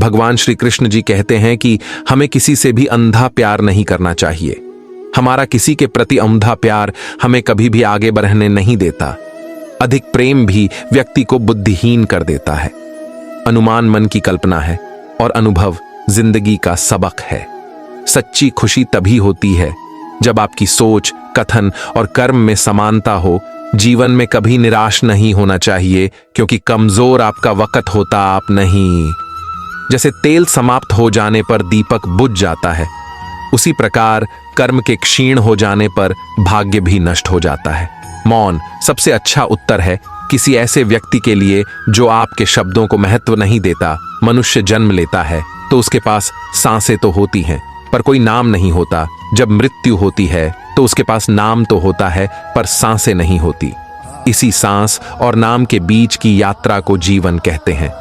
भगवान श्री कृष्ण जी कहते हैं कि हमें किसी से भी अंधा प्यार नहीं करना चाहिए। हमारा किसी के प्रति अंधा प्यार हमें कभी भी आगे बढ़ने नहीं देता। अधिक प्रेम भी व्यक्ति को बुद्धिहीन कर देता है। अनुमान मन की कल्पना है और अनुभव जिंदगी का सबक है। सच्ची खुशी तभी होती है जब आपकी सोच, कथन और कर्म में समानता हो। जीवन में कभी निराश नहीं होना चाहिए, क्योंकि कमजोर आपका वक्त होता, आप नहीं। जैसे तेल समाप्त हो जाने पर दीपक बुझ जाता है, उसी प्रकार कर्म के क्षीण हो जाने पर भाग्य भी नष्ट हो जाता है। मौन सबसे अच्छा उत्तर है किसी ऐसे व्यक्ति के लिए जो आपके शब्दों को महत्व नहीं देता। मनुष्य जन्म लेता है तो उसके पास सांसें तो होती हैं, पर कोई नाम नहीं होता। जब मृत्यु होती है तो उसके पास नाम तो होता है, पर सांसें नहीं होती। इसी सांस और नाम के बीच की यात्रा को जीवन कहते हैं।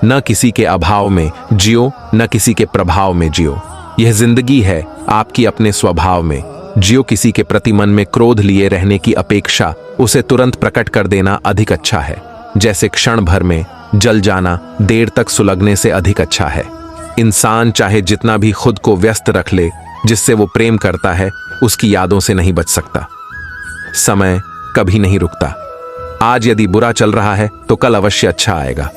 न किसी के अभाव में जियो, न किसी के प्रभाव में जियो। यह जिंदगी है आपकी अपने स्वभाव में। जियो किसी के प्रति मन में क्रोध लिए रहने की अपेक्षा उसे तुरंत प्रकट कर देना अधिक अच्छा है। जैसे क्षण भर में जल जाना देर तक सुलगने से अधिक अच्छा है। इंसान चाहे जितना भी खुद को व्यस्त रख ले, जिससे वो प्रेम करता है उसकी यादों से नहीं बच सकता। समय कभी नहीं रुकता। आज यदि बुरा चल रहा है तो कल अवश्य अच्छा आएगा।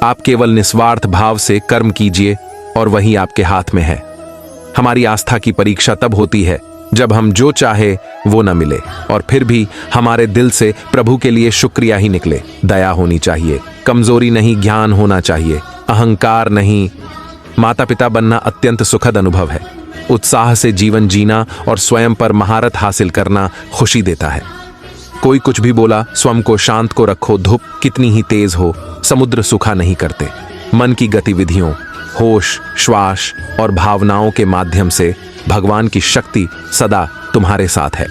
आप केवल निस्वार्थ भाव से कर्म कीजिए और वही आपके हाथ में है। हमारी आस्था की परीक्षा तब होती है जब हम जो चाहे वो न मिले और फिर भी हमारे दिल से प्रभु के लिए शुक्रिया ही निकले। दया होनी चाहिए, कमजोरी नहीं, ज्ञान होना चाहिए, अहंकार नहीं। माता पिता बनना अत्यंत सुखद अनुभव है। उत्साह से जीवन जीना और स्वयं पर महारत हासिल करना खुशी देता है। कोई कुछ भी बोला, स्वयं को शांत को रखो। धूप कितनी ही तेज हो, समुद्र सूखा नहीं करते। मन की गतिविधियों, होश, श्वास और भावनाओं के माध्यम से भगवान की शक्ति सदा तुम्हारे साथ है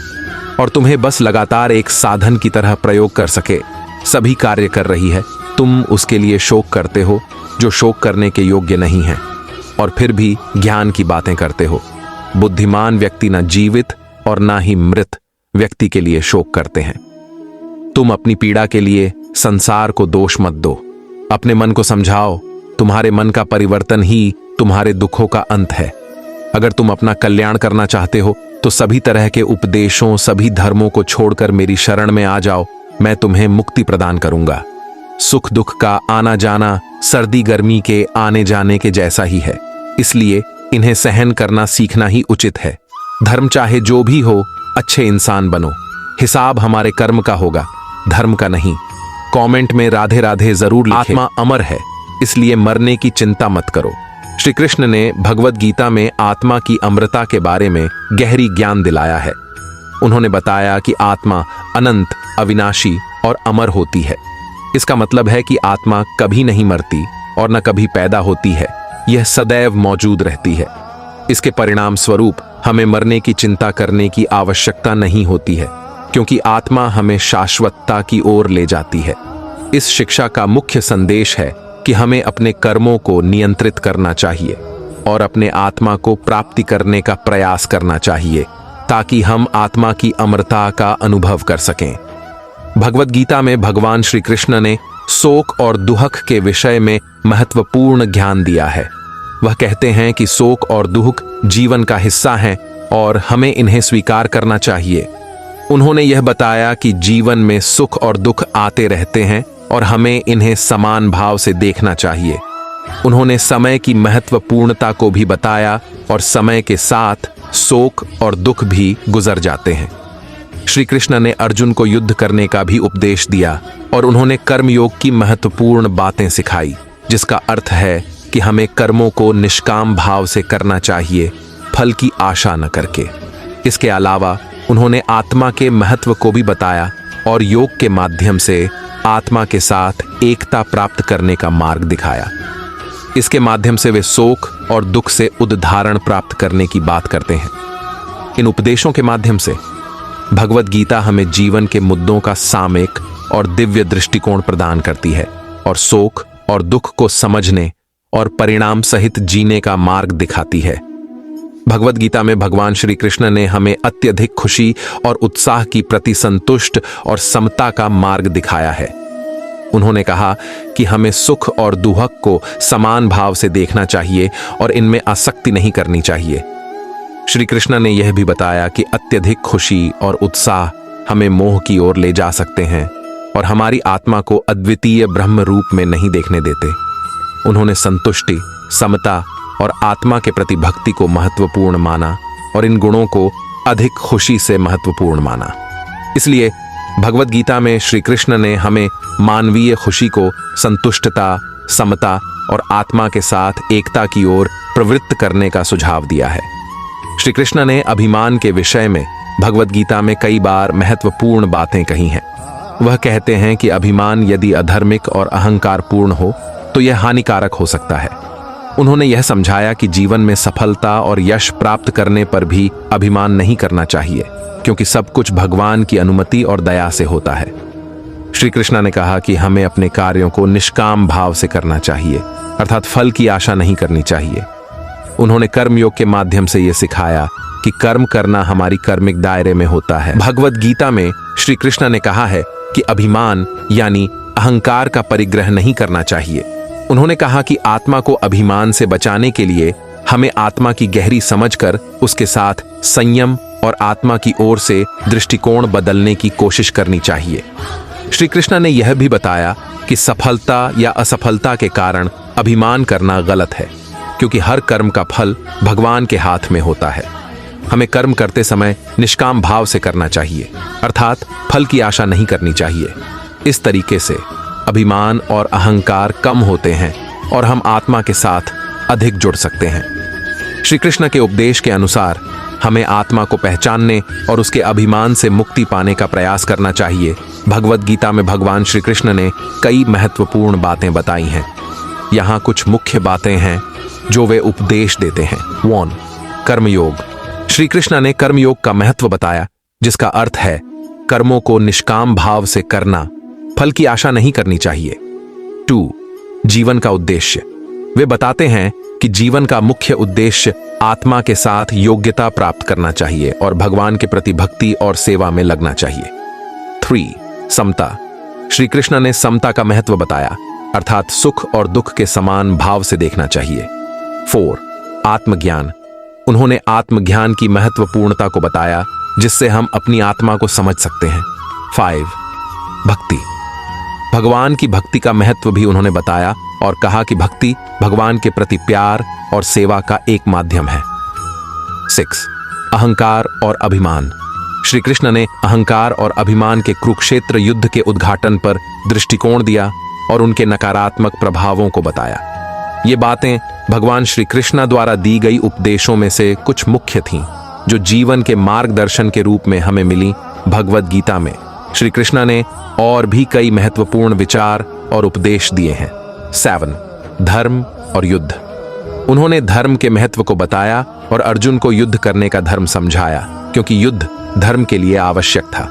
और तुम्हें बस लगातार एक साधन की तरह प्रयोग कर सके। सभी कार्य कर रही है, तुम उसके लिए शोक करते हो जो शोक करने के योग्य नहीं है, और फिर भी ज्ञान की बातें करते हो। बुद्धिमान व्यक्ति न जीवित और ना ही मृत व्यक्ति के लिए शोक करते हैं। तुम अपनी पीड़ा के लिए संसार को दोष मत दो। अपने मन को समझाओ, तुम्हारे मन का परिवर्तन ही तुम्हारे दुखों का अंत है। अगर तुम अपना कल्याण करना चाहते हो तो सभी तरह के उपदेशों, सभी धर्मों को छोड़कर मेरी शरण में आ जाओ। मैं तुम्हें मुक्ति प्रदान करूंगा। सुख दुख का आना जाना सर्दी गर्मी के आने जाने के जैसा ही है, इसलिए इन्हें सहन करना सीखना ही उचित है। धर्म चाहे जो भी हो, अच्छे इंसान बनो। हिसाब हमारे कर्म का होगा, धर्म का नहीं। कमेंट में राधे राधे जरूर लिखें। आत्मा अमर है, इसलिए मरने की चिंता मत करो। श्री कृष्ण ने भगवद गीता में आत्मा की अमरता के बारे में गहरी ज्ञान दिलाया है। उन्होंने बताया कि आत्मा अनंत, अविनाशी और अमर होती है। इसका मतलब है कि आत्मा कभी नहीं मरती और न कभी पैदा होती है, यह सदैव मौजूद रहती है। इसके परिणाम स्वरूप हमें मरने की चिंता करने की आवश्यकता नहीं होती है, क्योंकि आत्मा हमें शाश्वतता की ओर ले जाती है। इस शिक्षा का मुख्य संदेश है कि हमें अपने कर्मों को नियंत्रित करना चाहिए और अपने आत्मा को प्राप्ति करने का प्रयास करना चाहिए, ताकि हम आत्मा की अमरता का अनुभव कर सकें। भगवद गीता में भगवान श्री कृष्ण ने शोक और दुख के विषय में महत्वपूर्ण ज्ञान दिया है। वह कहते हैं कि शोक और दुख जीवन का हिस्सा हैं और हमें इन्हें स्वीकार करना चाहिए। उन्होंने यह बताया कि जीवन में सुख और दुख आते रहते हैं और हमें इन्हें समान भाव से देखना चाहिए। उन्होंने समय की महत्वपूर्णता को भी बताया और समय के साथ शोक और दुख भी गुजर जाते हैं। श्री कृष्ण ने अर्जुन को युद्ध करने का भी उपदेश दिया और उन्होंने कर्मयोग की महत्वपूर्ण बातें सिखाई, जिसका अर्थ है कि हमें कर्मों को निष्काम भाव से करना चाहिए, फल की आशा न करके। इसके अलावा उन्होंने आत्मा के महत्व को भी बताया और योग के माध्यम से आत्मा के साथ एकता प्राप्त करने का मार्ग दिखाया। इसके माध्यम से वे शोक और दुख से उद्धारण प्राप्त करने की बात करते हैं। इन उपदेशों के माध्यम से भगवद गीता हमें जीवन के मुद्दों का सामयिक और दिव्य दृष्टिकोण प्रदान करती है और शोक और दुख को समझने और परिणाम सहित जीने का मार्ग दिखाती है। भगवद गीता में भगवान श्री कृष्ण ने हमें अत्यधिक खुशी और उत्साह की प्रति संतुष्ट और समता का मार्ग दिखाया है। उन्होंने कहा कि हमें सुख और दुहक को समान भाव से देखना चाहिए और इनमें आसक्ति नहीं करनी चाहिए। श्री कृष्ण ने यह भी बताया कि अत्यधिक खुशी और उत्साह हमें मोह की ओर ले जा सकते हैं और हमारी आत्मा को अद्वितीय ब्रह्म रूप में नहीं देखने देते। उन्होंने संतुष्टि, समता और आत्मा के प्रति भक्ति को महत्वपूर्ण माना और इन गुणों को अधिक खुशी से महत्वपूर्ण माना। इसलिए भगवद गीता में श्री कृष्ण ने हमें मानवीय खुशी को संतुष्टता, समता और आत्मा के साथ एकता की ओर प्रवृत्त करने का सुझाव दिया है। श्री कृष्ण ने अभिमान के विषय में भगवद गीता में कई बार महत्वपूर्ण बातें कही हैं। वह कहते हैं कि अभिमान यदि अधर्मिक और अहंकार पूर्ण हो तो यह हानिकारक हो सकता है। उन्होंने यह समझाया कि जीवन में सफलता और यश प्राप्त करने पर भी अभिमान नहीं करना चाहिए, क्योंकि सब कुछ भगवान की अनुमति और दया से होता है। श्री कृष्ण ने कहा कि हमें अपने कार्यों को निष्काम भाव से करना चाहिए, अर्थात फल की आशा नहीं करनी चाहिए। उन्होंने कर्मयोग के माध्यम से यह सिखाया कि कर्म करना हमारी कर्मिक दायरे में होता है। भगवद गीता में श्री कृष्ण ने कहा है कि अभिमान यानी अहंकार का परिग्रह नहीं करना चाहिए। उन्होंने कहा कि आत्मा को अभिमान से बचाने के लिए हमें आत्मा की गहरी समझकर उसके साथ संयम और आत्मा की ओर से दृष्टिकोण बदलने की कोशिश करनी चाहिए। श्री कृष्ण ने यह भी बताया कि सफलता या असफलता के कारण अभिमान करना गलत है, क्योंकि हर कर्म का फल भगवान के हाथ में होता है। हमें कर्म करते समय निष्काम भाव से करना चाहिए, अर्थात फल की आशा नहीं करनी चाहिए। इस तरीके से अभिमान और अहंकार कम होते हैं और हम आत्मा के साथ अधिक जुड़ सकते हैं। श्री कृष्ण के उपदेश के अनुसार हमें आत्मा को पहचानने और उसके अभिमान से मुक्ति पाने का प्रयास करना चाहिए। भगवद गीता में भगवान श्री कृष्ण ने कई महत्वपूर्ण बातें बताई हैं। यहाँ कुछ मुख्य बातें हैं जो वे उपदेश देते हैं। 1. कर्मयोग। श्री कृष्ण ने कर्मयोग का महत्व बताया, जिसका अर्थ है कर्मों को निष्काम भाव से करना, फल की आशा नहीं करनी चाहिए। 2. जीवन का उद्देश्य। वे बताते हैं कि जीवन का मुख्य उद्देश्य आत्मा के साथ योग्यता प्राप्त करना चाहिए और भगवान के प्रति भक्ति और सेवा में लगना चाहिए। 3. समता। श्री कृष्ण ने समता का महत्व बताया, अर्थात सुख और दुख के समान भाव से देखना चाहिए। 4. आत्मज्ञान। उन्होंने आत्मज्ञान की महत्वपूर्णता को बताया, जिससे हम अपनी आत्मा को समझ सकते हैं। 5. भक्ति। भगवान की भक्ति का महत्व भी उन्होंने बताया और कहा कि भक्ति भगवान के प्रति प्यार और सेवा का एक माध्यम है। 6. अहंकार और अभिमान। श्री कृष्ण ने अहंकार और अभिमान के कुरुक्षेत्र युद्ध के उद्घाटन पर दृष्टिकोण दिया और उनके नकारात्मक प्रभावों को बताया। ये बातें भगवान श्री कृष्ण द्वारा दी गई उपदेशों में से कुछ मुख्य थीं, जो जीवन के मार्गदर्शन के रूप में हमें मिली। भगवद गीता में श्री कृष्ण ने और भी कई महत्वपूर्ण विचार और उपदेश दिए हैं। 7. धर्म और युद्ध। उन्होंने धर्म के महत्व को बताया और अर्जुन को युद्ध करने का धर्म समझाया, क्योंकि युद्ध धर्म के लिए आवश्यक था।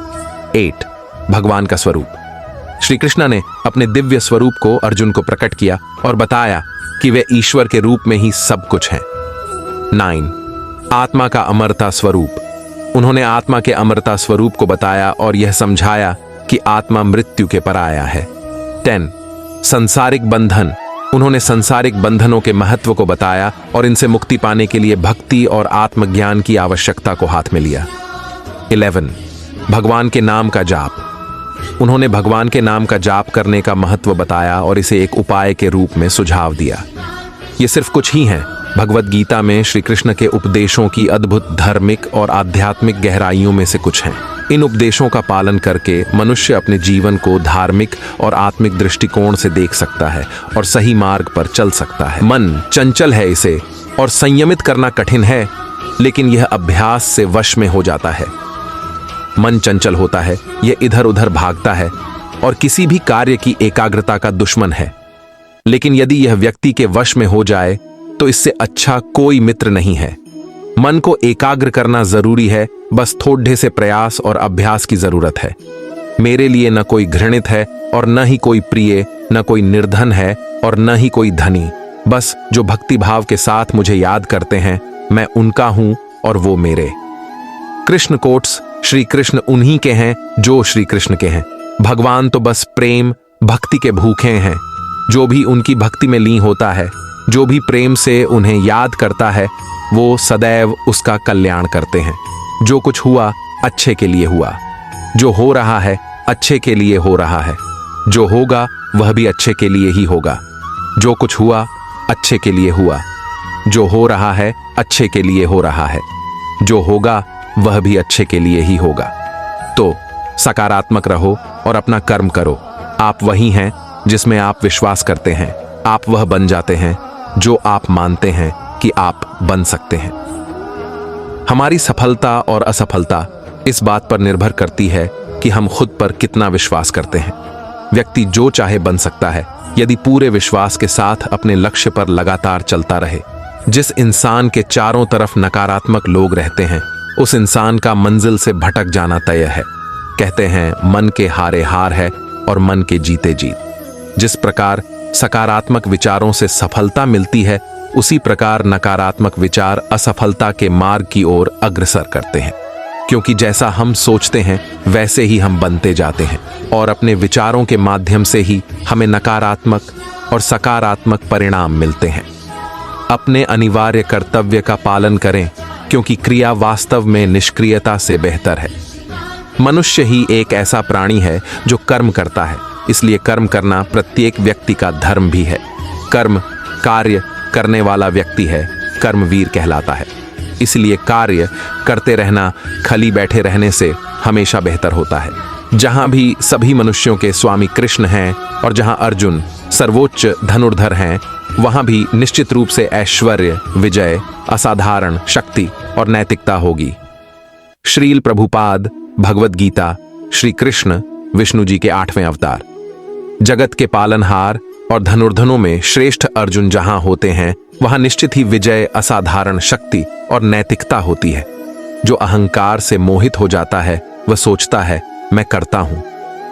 8. भगवान का स्वरूप। श्री कृष्ण ने अपने दिव्य स्वरूप को अर्जुन को प्रकट किया और बताया कि वे ईश्वर के रूप में ही सब कुछ हैं। 9. आत्मा का अमरता स्वरूप। उन्होंने आत्मा के अमरता स्वरूप को बताया और यह समझाया कि आत्मा मृत्यु के पराया है। 10. संसारिक बंधन। उन्होंने संसारिक बंधनों के महत्व को बताया और इनसे मुक्ति पाने के लिए भक्ति और आत्मज्ञान की आवश्यकता को हाथ में लिया। 11. भगवान के नाम का जाप। उन्होंने भगवान के नाम का जाप करने का महत्व बताया और इसे एक उपाय के रूप में सुझाव दिया। ये सिर्फ कुछ ही हैं भगवद गीता में श्री कृष्ण के उपदेशों की अद्भुत धार्मिक और आध्यात्मिक गहराइयों में से कुछ हैं। इन उपदेशों का पालन करके मनुष्य अपने जीवन को धार्मिक और आत्मिक दृष्टिकोण से देख सकता है और सही मार्ग पर चल सकता है। मन चंचल है, इसे और संयमित करना कठिन है, लेकिन यह अभ्यास से वश में हो जाता है। मन चंचल होता है, यह इधर उधर भागता है और किसी भी कार्य की एकाग्रता का दुश्मन है। लेकिन यदि यह व्यक्ति के वश में हो जाए तो इससे अच्छा कोई मित्र नहीं है। मन को एकाग्र करना जरूरी है, बस थोड़े से प्रयास और अभ्यास की जरूरत है। मेरे लिए न कोई घृणित है और न ही कोई प्रिय, न कोई निर्धन है और न ही कोई धनी। बस जो भक्ति भाव के साथ मुझे याद करते हैं, मैं उनका हूं और वो मेरे। कृष्ण कोट्स। श्री कृष्ण उन्हीं के हैं जो श्री कृष्ण के हैं। भगवान तो बस प्रेम भक्ति के भूखे हैं। जो भी उनकी भक्ति में लीन होता है, जो भी प्रेम से उन्हें याद करता है, वो सदैव उसका कल्याण करते हैं। जो कुछ हुआ अच्छे के लिए हुआ, जो हो रहा है अच्छे के लिए हो रहा है, जो होगा वह भी अच्छे के लिए ही होगा। जो कुछ हुआ अच्छे के लिए हुआ, जो हो रहा है अच्छे के लिए हो रहा है, जो होगा वह भी अच्छे के लिए ही होगा। तो सकारात्मक रहो और अपना कर्म करो। आप वही हैं जिसमें आप विश्वास करते हैं। आप वह बन जाते हैं जो आप मानते हैं कि आप बन सकते हैं। हमारी सफलता और असफलता इस बात पर निर्भर करती है कि हम खुद पर कितना विश्वास करते हैं। व्यक्ति जो चाहे बन सकता है यदि पूरे विश्वास के साथ अपने लक्ष्य पर लगातार चलता रहे। जिस इंसान के चारों तरफ नकारात्मक लोग रहते हैं, उस इंसान का मंजिल से भटक जाना तय है। कहते हैं मन के हारे हार है और मन के जीते जीत। जिस प्रकार सकारात्मक विचारों से सफलता मिलती है, उसी प्रकार नकारात्मक विचार असफलता के मार्ग की ओर अग्रसर करते हैं। क्योंकि जैसा हम सोचते हैं वैसे ही हम बनते जाते हैं और अपने विचारों के माध्यम से ही हमें नकारात्मक और सकारात्मक परिणाम मिलते हैं। अपने अनिवार्य कर्तव्य का पालन करें, क्योंकि क्रिया वास्तव में निष्क्रियता से बेहतर है। मनुष्य ही एक ऐसा प्राणी है जो कर्म करता है, इसलिए कर्म करना प्रत्येक व्यक्ति का धर्म भी है। कर्म कार्य करने वाला व्यक्ति है, कर्मवीर कहलाता है। इसलिए कार्य करते रहना खाली बैठे रहने से हमेशा बेहतर होता है। जहां भी सभी मनुष्यों के स्वामी कृष्ण हैं और जहां अर्जुन सर्वोच्च धनुर्धर हैं, वहां भी निश्चित रूप से ऐश्वर्य, विजय, असाधारण शक्ति और नैतिकता होगी। श्रील प्रभुपाद भगवद गीता, श्री कृष्ण विष्णु जी के 8वें अवतार। जगत के पालनहार और धनुर्धनों में श्रेष्ठ अर्जुन जहां होते हैं, वहां निश्चित ही विजय, असाधारण शक्ति और नैतिकता होती है। जो अहंकार से मोहित हो जाता है वह सोचता है मैं करता हूं।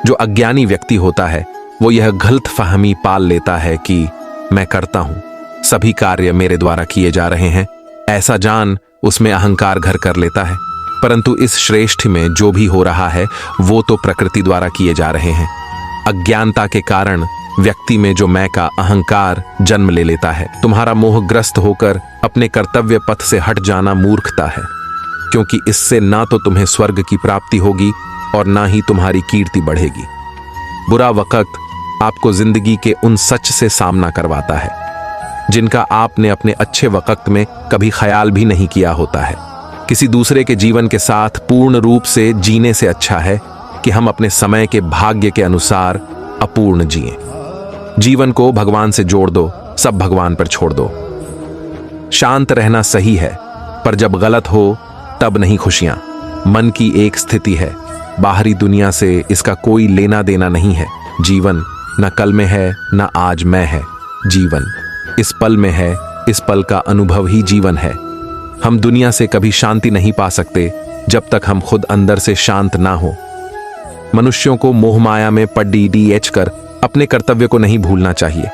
जो अज्ञानी व्यक्ति होता है वो यह गलतफहमी पाल लेता है कि मैं करता हूं, सभी कार्य मेरे द्वारा किए जा रहे हैं। ऐसा जान उसमें अहंकार घर कर लेता है। परंतु इस श्रेष्ठ में जो भी हो रहा है वो तो प्रकृति द्वारा किए जा रहे हैं। अज्ञानता के कारण व्यक्ति में जो मैं का अहंकार जन्म ले लेता है। तुम्हारा मोहग्रस्त होकर अपने कर्तव्य पथ से हट जाना मूर्खता है, क्योंकि इससे ना तो तुम्हें स्वर्ग की प्राप्ति होगी और ना ही तुम्हारी कीर्ति बढ़ेगी। बुरा वक्त आपको जिंदगी के उन सच से सामना करवाता है जिनका आपने अपने अच्छे वक्त में कभी ख्याल भी नहीं किया होता है। किसी दूसरे के जीवन के साथ पूर्ण रूप से जीने से अच्छा है कि हम अपने समय के भाग्य के अनुसार अपूर्ण जिएं। जीवन को भगवान से जोड़ दो, सब भगवान पर छोड़ दो। शांत रहना सही है, पर जब गलत हो तब नहीं खुशियां। मन की एक स्थिति है, बाहरी दुनिया से इसका कोई लेना देना नहीं है। जीवन न कल में है न आज में है। जीवन इस पल में है, इस पल का अनुभव ही जीवन है। हम दुनिया से कभी शांति नहीं पा सकते जब तक हम खुद अंदर से शांत ना हो। मनुष्यों को मोह माया में पड़ीडीएच कर अपने कर्तव्य को नहीं भूलना चाहिए।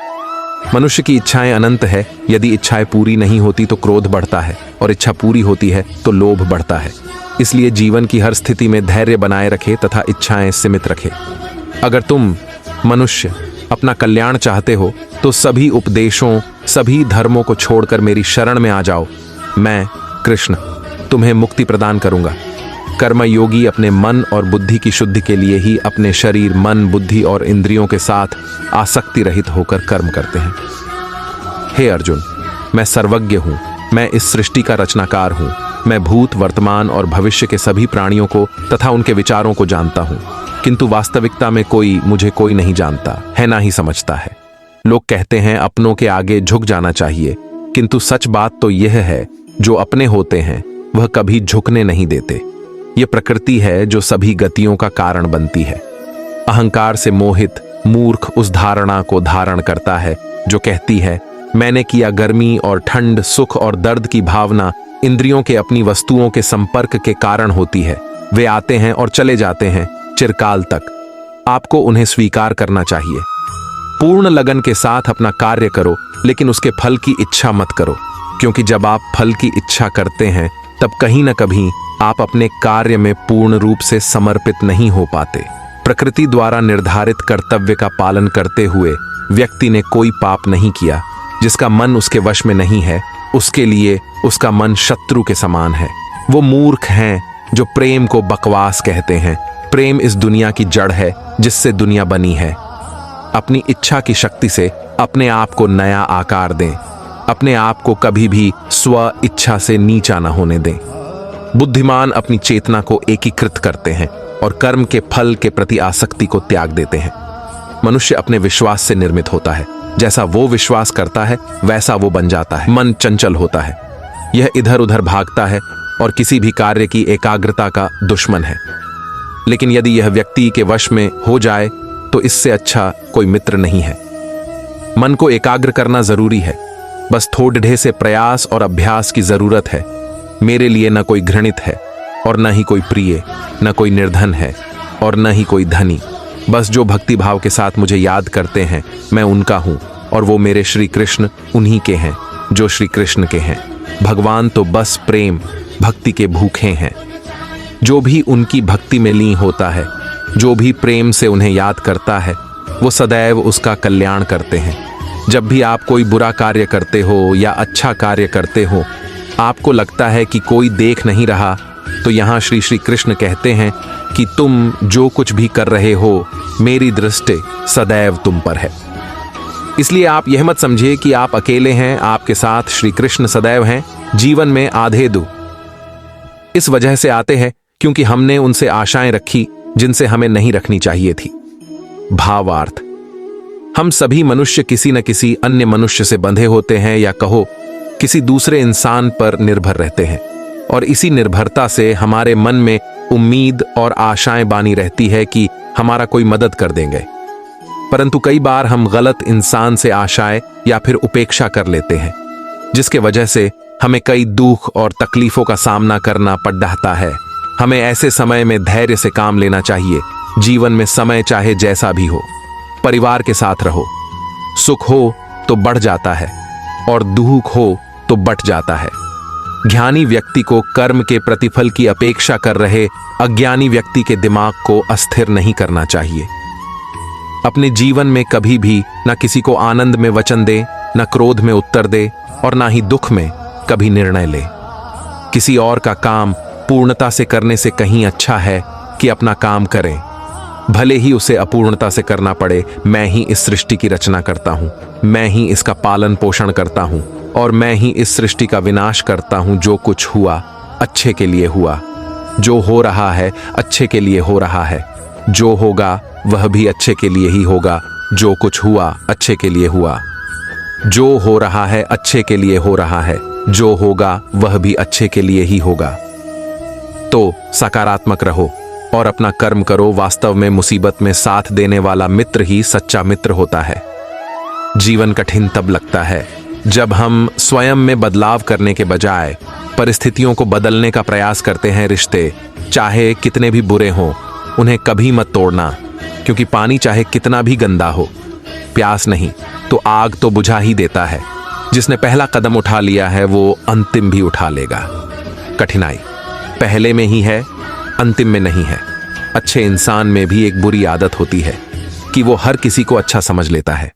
मनुष्य की इच्छाएं अनंत है। यदि इच्छाएं पूरी नहीं होती तो क्रोध बढ़ता है और इच्छा पूरी होती है तो लोभ बढ़ता है। इसलिए जीवन की हर स्थिति में धैर्य बनाए रखे तथा इच्छाएं सीमित रखे। अगर तुम मनुष्य अपना कल्याण चाहते हो तो सभी उपदेशों, सभी धर्मों को छोड़कर मेरी शरण में आ जाओ। मैं कृष्ण तुम्हें मुक्ति प्रदान करूंगा। कर्मयोगी अपने मन और बुद्धि की शुद्धि के लिए ही अपने शरीर, मन, बुद्धि और इंद्रियों के साथ आसक्ति रहित होकर कर्म करते हैं। हे अर्जुन, मैं सर्वज्ञ हूं, मैं इस सृष्टि का रचनाकार हूं। मैं भूत, वर्तमान और भविष्य के सभी प्राणियों को तथा उनके विचारों को जानता हूं, किंतु वास्तविकता में मुझे कोई नहीं जानता है, ना ही समझता है। लोग कहते हैं अपनों के आगे झुक जाना चाहिए, किंतु सच बात तो यह है जो अपने होते हैं वह कभी झुकने नहीं देते। यह प्रकृति है जो सभी गतियों का कारण बनती है। अहंकार से मोहित मूर्ख उस धारणा को धारण करता है जो कहती है मैंने किया। गर्मी और ठंड, सुख और दर्द की भावना इंद्रियों के अपनी वस्तुओं के संपर्क के कारण होती है। वे आते हैं और चले जाते हैं चिरकाल तक। आपको उन्हें स्वीकार करना चाहिए। पूर्ण लगन के साथ अपना कार्य करो, लेकिन उसके फल की इच्छा मत करो, क्योंकि जब आप फल की इच्छा करते हैं तब कहीं न कहीं आप अपने कार्य में पूर्ण रूप से समर्पित नहीं हो पाते। प्रकृति द्वारा निर्धारित कर्तव्य का पालन करते हुए व्यक्ति ने कोई पाप नहीं किया, जिसका मन उसके वश में नहीं है, उसके लिए उसका मन शत्रु के समान है। वो मूर्ख हैं जो प्रेम को बकवास कहते हैं। प्रेम इस दुनिया की जड़ है जिससे दुनिया बनी है। अपनी इच्छा की शक्ति से अपने आप को नया आकार दें। अपने आप को कभी भी स्व इच्छा से नीचा न होने दें। बुद्धिमान अपनी चेतना को एकीकृत करते हैं और कर्म के फल के प्रति आसक्ति को त्याग देते हैं। मनुष्य अपने विश्वास से निर्मित होता है। जैसा वो विश्वास करता है वैसा वो बन जाता है। मन चंचल होता है, यह इधर उधर भागता है और किसी भी कार्य की एकाग्रता का दुश्मन है। लेकिन यदि यह व्यक्ति के वश में हो जाए तो इससे अच्छा कोई मित्र नहीं है। मन को एकाग्र करना जरूरी है, बस थोड़े से प्रयास और अभ्यास की जरूरत है। मेरे लिए न कोई घृणित है और न ही कोई प्रिय, न कोई निर्धन है और न ही कोई धनी। बस जो भक्ति भाव के साथ मुझे याद करते हैं मैं उनका हूं और वो मेरे श्री कृष्ण उन्हीं के हैं जो श्री कृष्ण के हैं। भगवान तो बस प्रेम भक्ति के भूखे हैं। जो भी उनकी भक्ति में लीन होता है, जो भी प्रेम से उन्हें याद करता है, वो सदैव उसका कल्याण करते हैं। जब भी आप कोई बुरा कार्य करते हो या अच्छा कार्य करते हो, आपको लगता है कि कोई देख नहीं रहा, तो यहाँ श्री श्री कृष्ण कहते हैं कि तुम जो कुछ भी कर रहे हो मेरी दृष्टि सदैव तुम पर है। इसलिए आप यह मत समझिए कि आप अकेले हैं, आपके साथ श्री कृष्ण सदैव हैं। जीवन में आधे दो इस वजह से आते हैं क्योंकि हमने उनसे आशाएं रखी जिनसे हमें नहीं रखनी चाहिए थी। भावार्थ, हम सभी मनुष्य किसी न किसी अन्य मनुष्य से बंधे होते हैं या कहो किसी दूसरे इंसान पर निर्भर रहते हैं, और इसी निर्भरता से हमारे मन में उम्मीद और आशाएं बानी रहती है कि हमारा कोई मदद कर देंगे। परंतु कई बार हम गलत इंसान से आशाएं या फिर उपेक्षा कर लेते हैं, जिसके वजह से हमें कई दुख और तकलीफों का सामना करना पड़ जाता है। हमें ऐसे समय में धैर्य से काम लेना चाहिए। जीवन में समय चाहे जैसा भी हो, परिवार के साथ रहो। सुख हो तो बढ़ जाता है और दुख हो तो बट जाता है। ज्ञानी व्यक्ति को कर्म के प्रतिफल की अपेक्षा कर रहे अज्ञानी व्यक्ति के दिमाग को अस्थिर नहीं करना चाहिए। अपने जीवन में कभी भी न किसी को आनंद में वचन दे, न क्रोध में उत्तर दे और न ही दुख में कभी निर्णय ले। किसी और का काम पूर्णता से करने से कहीं अच्छा है कि अपना काम करें, भले ही उसे अपूर्णता से करना पड़े। मैं ही इस सृष्टि की रचना करता हूं, मैं ही इसका पालन पोषण करता हूं और मैं ही इस सृष्टि का विनाश करता हूं। जो कुछ हुआ अच्छे के लिए हुआ, जो हो रहा है अच्छे के लिए हो रहा है, जो होगा वह भी अच्छे के लिए ही होगा। जो कुछ हुआ अच्छे के लिए हुआ, जो हो रहा है अच्छे के लिए हो रहा है, जो होगा वह भी अच्छे के लिए ही होगा। तो सकारात्मक रहो और अपना कर्म करो। वास्तव में मुसीबत में साथ देने वाला मित्र ही सच्चा मित्र होता है। जीवन कठिन तब लगता है जब हम स्वयं में बदलाव करने के बजाय परिस्थितियों को बदलने का प्रयास करते हैं। रिश्ते चाहे कितने भी बुरे हों, उन्हें कभी मत तोड़ना, क्योंकि पानी चाहे कितना भी गंदा हो, प्यास नहीं तो आग तो बुझा ही देता है। जिसने पहला कदम उठा लिया है वो अंतिम भी उठा लेगा। कठिनाई पहले में ही है, अंतिम में नहीं है। अच्छे इंसान में भी एक बुरी आदत होती है कि वो हर किसी को अच्छा समझ लेता है।